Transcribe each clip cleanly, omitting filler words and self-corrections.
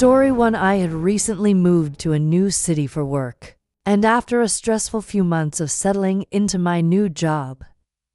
Story 1. I had recently moved to a new city for work, and after a stressful few months of settling into my new job,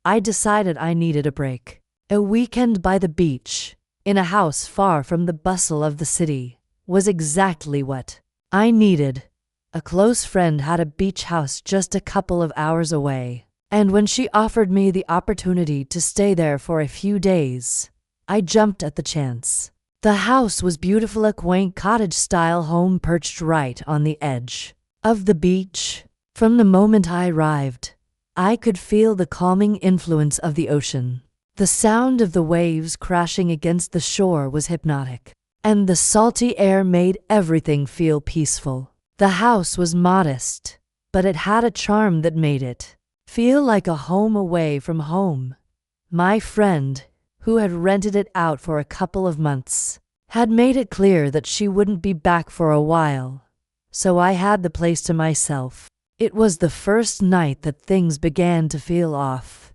I decided I needed a break. A weekend by the beach, in a house far from the bustle of the city, was exactly what I needed. A close friend had a beach house just a couple of hours away, and when she offered me the opportunity to stay there for a few days, I jumped at the chance. The house was beautiful, a quaint cottage-style home perched right on the edge of the beach. From the moment I arrived, I could feel the calming influence of the ocean. The sound of the waves crashing against the shore was hypnotic, and the salty air made everything feel peaceful. The house was modest, but it had a charm that made it feel like a home away from home. My friend, who had rented it out for a couple of months, had made it clear that she wouldn't be back for a while, so I had the place to myself. It was the first night that things began to feel off.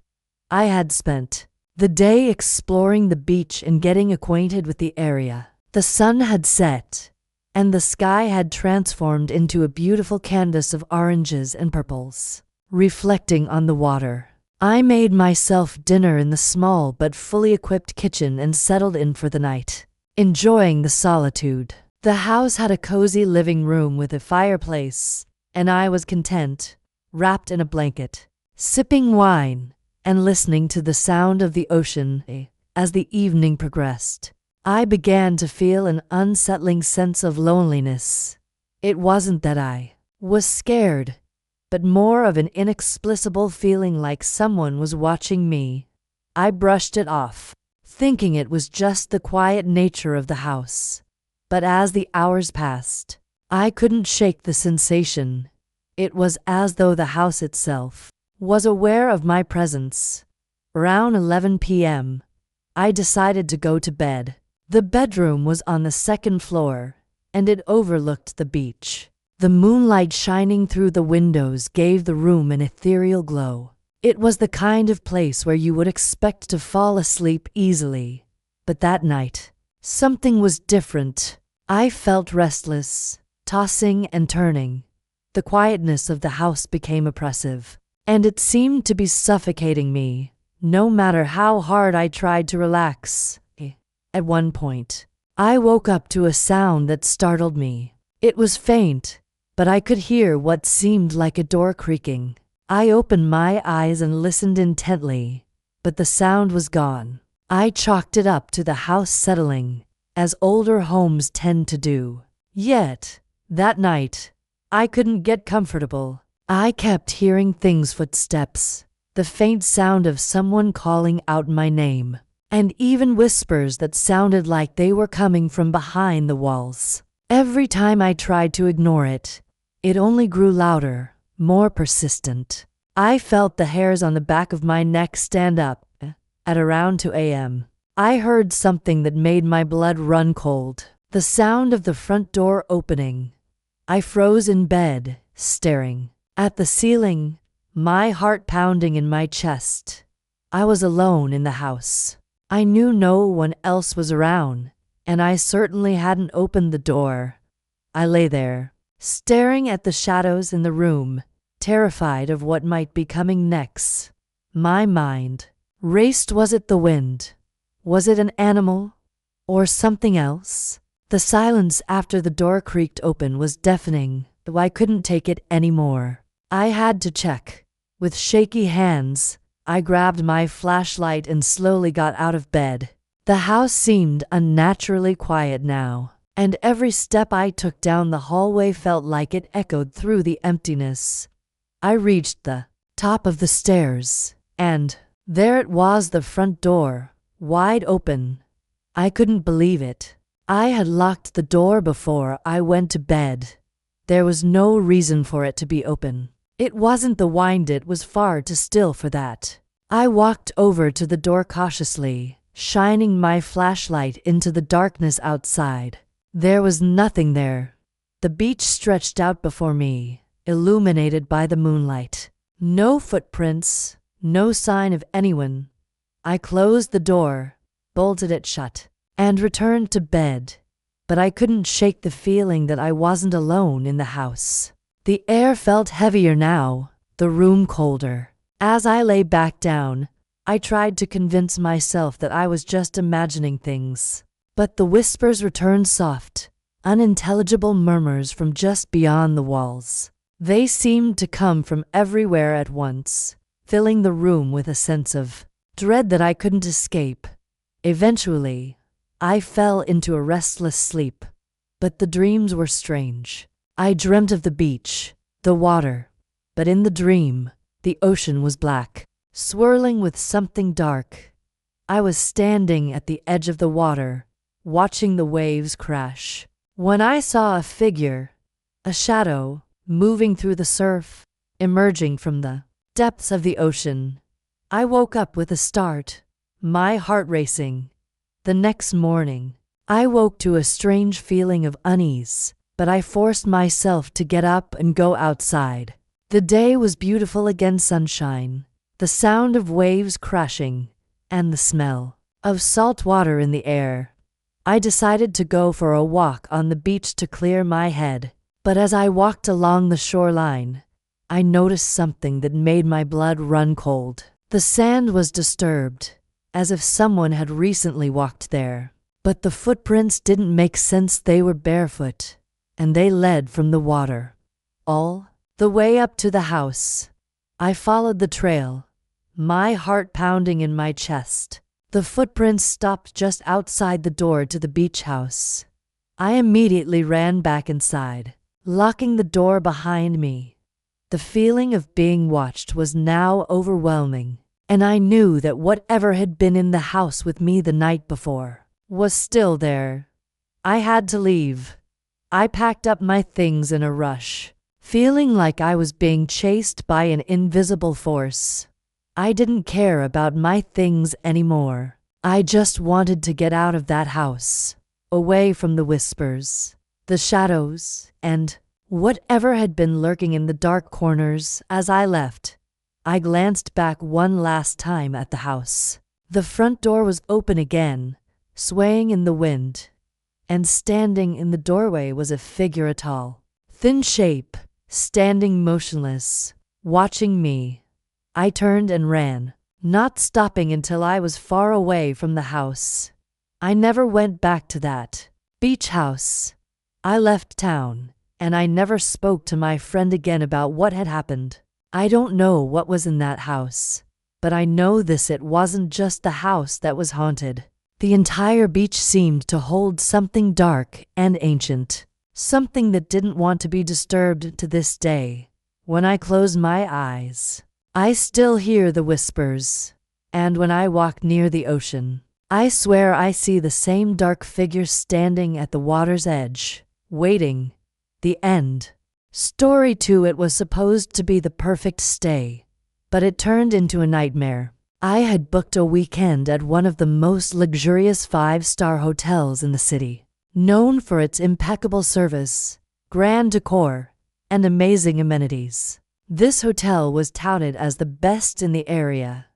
I had spent the day exploring the beach and getting acquainted with the area. The sun had set, and the sky had transformed into a beautiful canvas of oranges and purples, reflecting on the water. I made myself dinner in the small but fully equipped kitchen and settled in for the night, enjoying the solitude. The house had a cozy living room with a fireplace, and I was content, wrapped in a blanket, sipping wine and listening to the sound of the ocean. As the evening progressed, I began to feel an unsettling sense of loneliness. It wasn't that I was scared, but more of an inexplicable feeling like someone was watching me. I brushed it off, thinking it was just the quiet nature of the house. But as the hours passed, I couldn't shake the sensation. It was as though the house itself was aware of my presence. Around 11 p.m., I decided to go to bed. The bedroom was on the second floor, and it overlooked the beach. The moonlight shining through the windows gave the room an ethereal glow. It was the kind of place where you would expect to fall asleep easily. But that night, something was different. I felt restless, tossing and turning. The quietness of the house became oppressive, and it seemed to be suffocating me, no matter how hard I tried to relax. At one point, I woke up to a sound that startled me. It was faint, but I could hear what seemed like a door creaking. I opened my eyes and listened intently, but the sound was gone. I chalked it up to the house settling, as older homes tend to do. Yet, that night, I couldn't get comfortable. I kept hearing things: footsteps, the faint sound of someone calling out my name, and even whispers that sounded like they were coming from behind the walls. Every time I tried to ignore it, it only grew louder, more persistent. I felt the hairs on the back of my neck stand up. At around 2 a.m., I heard something that made my blood run cold. The sound of the front door opening. I froze in bed, staring at the ceiling, my heart pounding in my chest. I was alone in the house. I knew no one else was around, and I certainly hadn't opened the door. I lay there, staring at the shadows in the room, terrified of what might be coming next. My mind raced. Was it the wind? Was it an animal? Or something else? The silence after the door creaked open was deafening, though I couldn't take it anymore. I had to check. With shaky hands, I grabbed my flashlight and slowly got out of bed. The house seemed unnaturally quiet now, and every step I took down the hallway felt like it echoed through the emptiness. I reached the top of the stairs, and there it was, the front door, wide open. I couldn't believe it. I had locked the door before I went to bed. There was no reason for it to be open. It wasn't the wind, it was far too still for that. I walked over to the door cautiously, shining my flashlight into the darkness outside. There was nothing there. The beach stretched out before me, illuminated by the moonlight. No footprints, no sign of anyone. I closed the door, bolted it shut, and returned to bed. but I couldn't shake the feeling that I wasn't alone in the house. The air felt heavier now, the room colder. As I lay back down, I tried to convince myself that I was just imagining things. But the whispers returned, soft, unintelligible murmurs from just beyond the walls. They seemed to come from everywhere at once, filling the room with a sense of dread that I couldn't escape. Eventually, I fell into a restless sleep, but the dreams were strange. I dreamt of the beach, the water, but in the dream, the ocean was black, swirling with something dark. I was standing at the edge of the water, watching the waves crash, when I saw a figure, a shadow, moving through the surf, emerging from the depths of the ocean. I woke up with a start, my heart racing. The next morning, I woke to a strange feeling of unease, but I forced myself to get up and go outside. The day was beautiful again, sunshine, the sound of waves crashing, and the smell of salt water in the air. I decided to go for a walk on the beach to clear my head, but as I walked along the shoreline, I noticed something that made my blood run cold. The sand was disturbed, as if someone had recently walked there. But the footprints didn't make sense. They were barefoot, and they led from the water all the way up to the house. I followed the trail, my heart pounding in my chest. The footprints stopped just outside the door to the beach house. I immediately ran back inside, locking the door behind me. The feeling of being watched was now overwhelming, and I knew that whatever had been in the house with me the night before was still there. I had to leave. I packed up my things in a rush, feeling like I was being chased by an invisible force. I didn't care about my things anymore. I just wanted to get out of that house, away from the whispers, the shadows, and whatever had been lurking in the dark corners. As I left, I glanced back one last time at the house. The front door was open again, swaying in the wind, and standing in the doorway was a figure, a tall, thin shape, standing motionless, watching me. I turned and ran, not stopping until I was far away from the house. I never went back to that beach house. I left town, and I never spoke to my friend again about what had happened. I don't know what was in that house, but I know this: it wasn't just the house that was haunted. The entire beach seemed to hold something dark and ancient, something that didn't want to be disturbed. To this day, when I close my eyes, I still hear the whispers, and when I walk near the ocean, I swear I see the same dark figure standing at the water's edge, waiting. The end. Story 2. It was supposed to be the perfect stay, but it turned into a nightmare. I had booked a weekend at one of the most luxurious 5-star hotels in the city, known for its impeccable service, grand decor, and amazing amenities. This hotel was touted as the best in the area.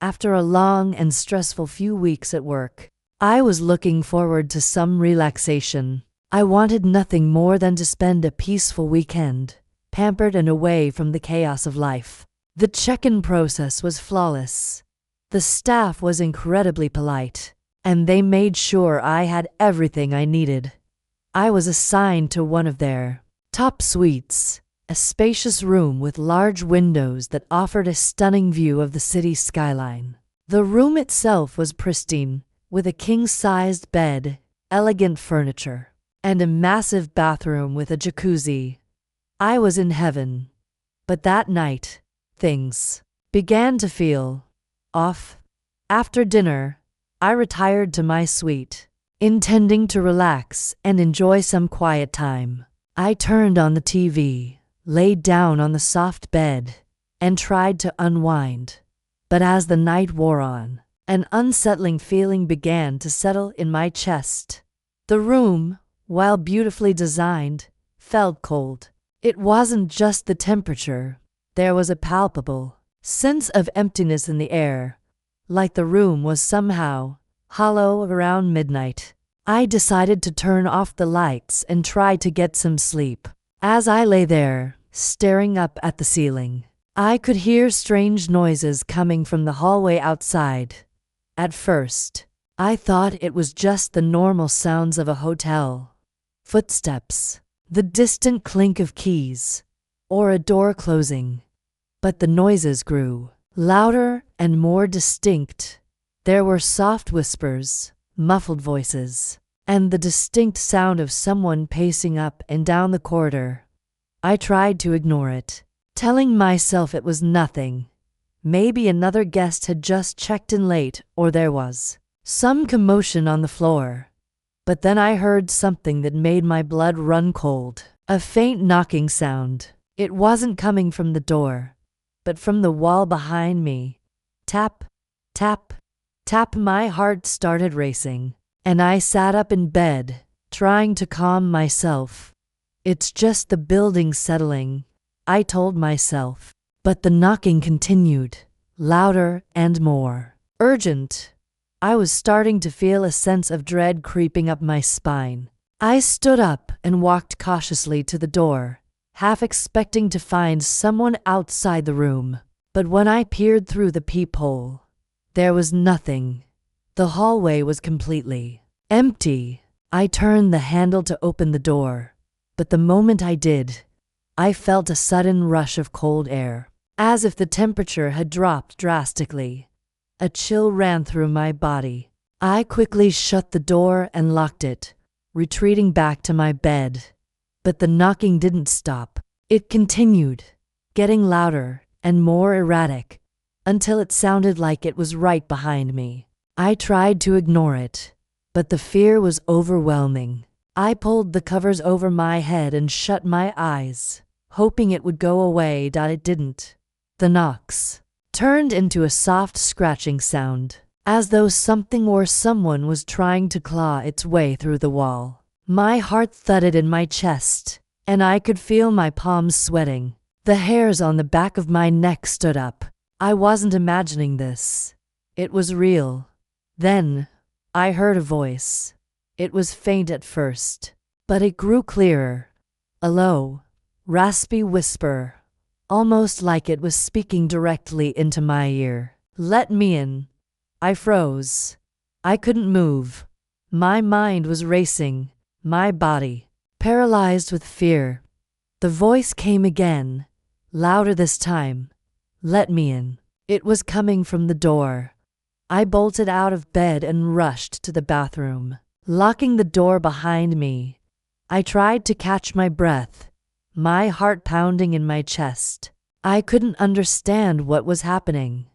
After a long and stressful few weeks at work, I was looking forward to some relaxation. I wanted nothing more than to spend a peaceful weekend, pampered and away from the chaos of life. The check-in process was flawless. The staff was incredibly polite, and they made sure I had everything I needed. I was assigned to one of their top suites, a spacious room with large windows that offered a stunning view of the city skyline. The room itself was pristine, with a king-sized bed, elegant furniture, and a massive bathroom with a jacuzzi. I was in heaven. But that night, things began to feel off. After dinner, I retired to my suite, intending to relax and enjoy some quiet time. I turned on the TV, laid down on the soft bed, and tried to unwind. But as the night wore on, an unsettling feeling began to settle in my chest. The room, while beautifully designed, felt cold. It wasn't just the temperature. There was a palpable sense of emptiness in the air, like the room was somehow hollow around midnight. I decided to turn off the lights and try to get some sleep. As I lay there, staring up at the ceiling, I could hear strange noises coming from the hallway outside. At first, I thought it was just the normal sounds of a hotel. Footsteps, the distant clink of keys, or a door closing. But the noises grew louder and more distinct. There were soft whispers, muffled voices, and the distinct sound of someone pacing up and down the corridor. I tried to ignore it, telling myself it was nothing. Maybe another guest had just checked in late, or there was some commotion on the floor. But then I heard something that made my blood run cold. A faint knocking sound. It wasn't coming from the door, but from the wall behind me. Tap, tap, tap. My heart started racing, and I sat up in bed, trying to calm myself. It's just the building settling, I told myself. But the knocking continued, louder and more urgent. I was starting to feel a sense of dread creeping up my spine. I stood up and walked cautiously to the door, half expecting to find someone outside the room. But when I peered through the peephole, there was nothing. The hallway was completely empty. I turned the handle to open the door, but the moment I did, I felt a sudden rush of cold air, as if the temperature had dropped drastically. A chill ran through my body. I quickly shut the door and locked it, retreating back to my bed. But the knocking didn't stop. It continued, getting louder and more erratic, until it sounded like it was right behind me. I tried to ignore it, but the fear was overwhelming. I pulled the covers over my head and shut my eyes, hoping it would go away. It didn't. The knocks turned into a soft scratching sound, as though something or someone was trying to claw its way through the wall. My heart thudded in my chest, and I could feel my palms sweating. The hairs on the back of my neck stood up. I wasn't imagining this. It was real. Then, I heard a voice. It was faint at first, but it grew clearer. A low, raspy whisper, almost like it was speaking directly into my ear. "Let me in." I froze. I couldn't move. My mind was racing, my body paralyzed with fear. The voice came again, louder this time. "Let me in." It was coming from the door. I bolted out of bed and rushed to the bathroom, locking the door behind me. I tried to catch my breath, my heart pounding in my chest. I couldn't understand what was happening.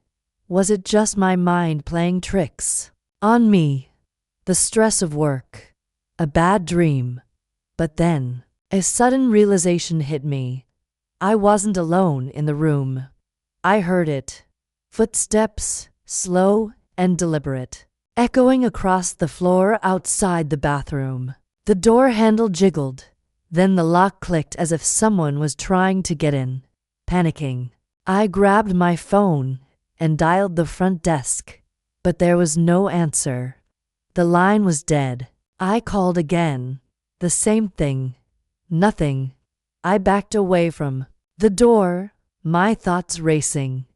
Was it just my mind playing tricks on me? The stress of work? A bad dream? But then, a sudden realization hit me. I wasn't alone in the room. I heard it. Footsteps, slow and deliberate, echoing across the floor outside the bathroom. The door handle jiggled. Then the lock clicked as if someone was trying to get in. Panicking, I grabbed my phone and dialed the front desk, but there was no answer. The line was dead. I called again. The same thing. Nothing. I backed away from the door, my thoughts racing.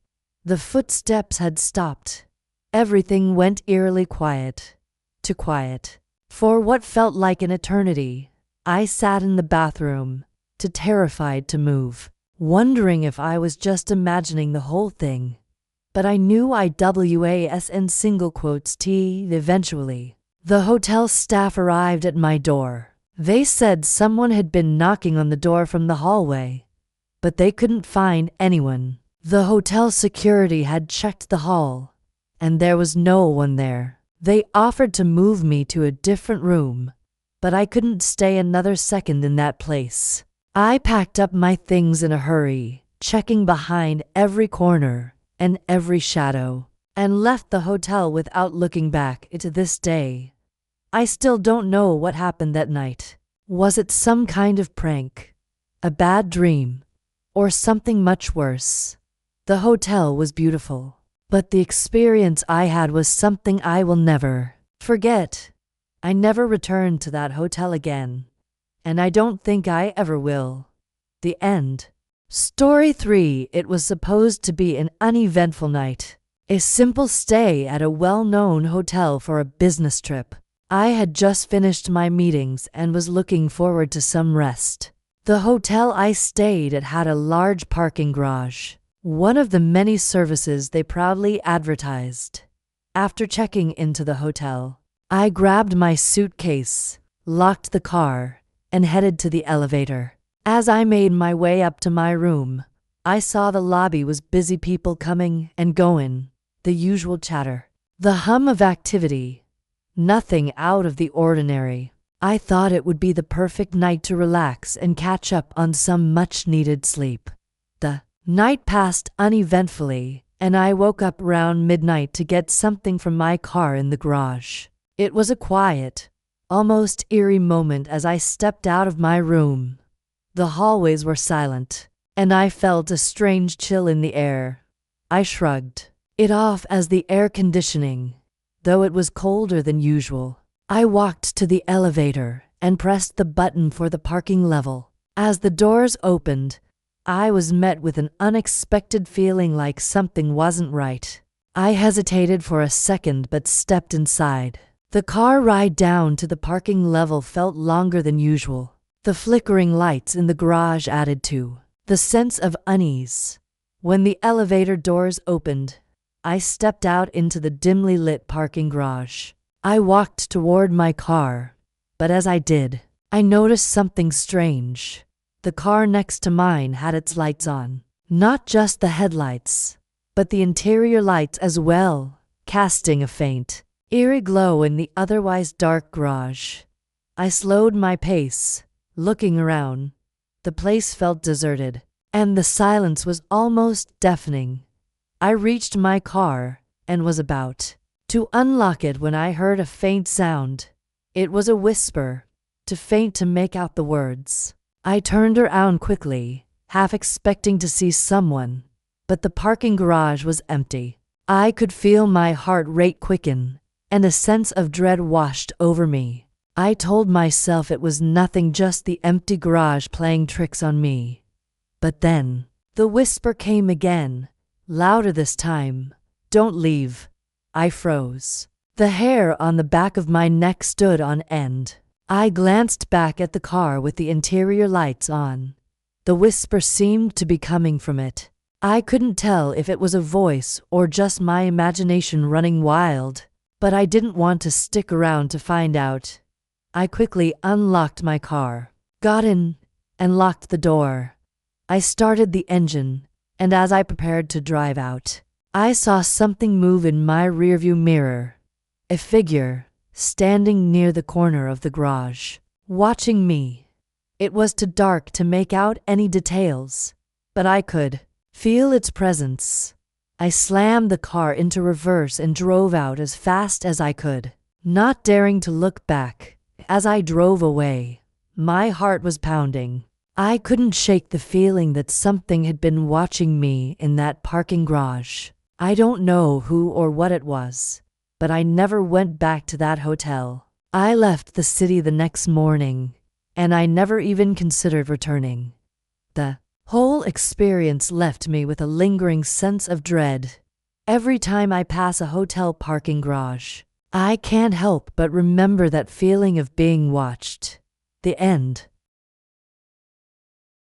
The footsteps had stopped. Everything went eerily quiet. Too quiet. For what felt like an eternity, I sat in the bathroom, too terrified to move, wondering if I was just imagining the whole thing. But I knew Eventually, the hotel staff arrived at my door. They said someone had been knocking on the door from the hallway, but they couldn't find anyone. The hotel security had checked the hall, and there was no one there. They offered to move me to a different room, but I couldn't stay another second in that place. I packed up my things in a hurry, checking behind every corner and every shadow, and left the hotel without looking back. To this day, I still don't know what happened that night. Was it some kind of prank, a bad dream, or something much worse? The hotel was beautiful, but the experience I had was something I will never forget. I never returned to that hotel again, and I don't think I ever will. The end. Story 3. It was supposed to be an uneventful night. A simple stay at a well-known hotel for a business trip. I had just finished my meetings and was looking forward to some rest. The hotel I stayed at had a large parking garage, one of the many services they proudly advertised. After checking into the hotel, I grabbed my suitcase, locked the car, and headed to the elevator. As I made my way up to my room, I saw the lobby was busy, people coming and going, the usual chatter, the hum of activity, nothing out of the ordinary. I thought it would be the perfect night to relax and catch up on some much-needed sleep. The night passed uneventfully, and I woke up around midnight to get something from my car in the garage. It was a quiet, almost eerie moment as I stepped out of my room. The hallways were silent, and I felt a strange chill in the air. I shrugged it off as the air conditioning, though it was colder than usual. I walked to the elevator and pressed the button for the parking level. As the doors opened, I was met with an unexpected feeling like something wasn't right. I hesitated for a second but stepped inside. The car ride down to the parking level felt longer than usual. The flickering lights in the garage added to the sense of unease. When the elevator doors opened, I stepped out into the dimly lit parking garage. I walked toward my car, but as I did, I noticed something strange. The car next to mine had its lights on. Not just the headlights, but the interior lights as well, casting a faint, eerie glow in the otherwise dark garage. I slowed my pace, looking around. The place felt deserted, and the silence was almost deafening. I reached my car and was about to unlock it when I heard a faint sound. It was a whisper, too faint to make out the words. I turned around quickly, half expecting to see someone, but the parking garage was empty. I could feel my heart rate quicken, and a sense of dread washed over me. I told myself it was nothing, just the empty garage playing tricks on me. But then, the whisper came again, louder this time. "Don't leave." I froze. The hair on the back of my neck stood on end. I glanced back at the car with the interior lights on. The whisper seemed to be coming from it. I couldn't tell if it was a voice or just my imagination running wild, but I didn't want to stick around to find out. I quickly unlocked my car, got in, and locked the door. I started the engine, and as I prepared to drive out, I saw something move in my rearview mirror. A figure, standing near the corner of the garage, watching me. It was too dark to make out any details, but I could feel its presence. I slammed the car into reverse and drove out as fast as I could, not daring to look back. As I drove away, my heart was pounding. I couldn't shake the feeling that something had been watching me in that parking garage. I don't know who or what it was, but I never went back to that hotel. I left the city the next morning, and I never even considered returning. The whole experience left me with a lingering sense of dread. Every time I pass a hotel parking garage, I can't help but remember that feeling of being watched. The end.